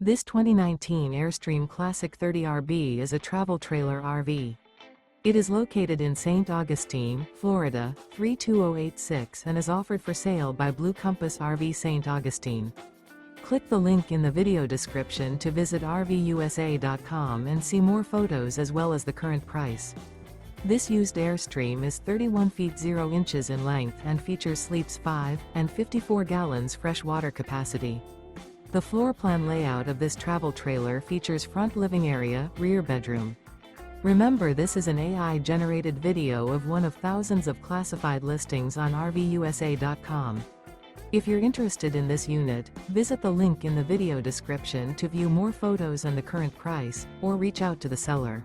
This 2019 Airstream Classic 30RB is a travel trailer RV. It is located in St. Augustine, Florida, 32086 and is offered for sale by Blue Compass RV St. Augustine. Click the link in the video description to visit RVUSA.com and see more photos as well as the current price. This used Airstream is 31 feet 0 inches in length and features sleeps 5 and 54 gallons fresh water capacity. The floor plan layout of this travel trailer features front living area, rear bedroom. Remember, this is an AI-generated video of one of thousands of classified listings on RVUSA.com. If you're interested in this unit, visit the link in the video description to view more photos and the current price, or reach out to the seller.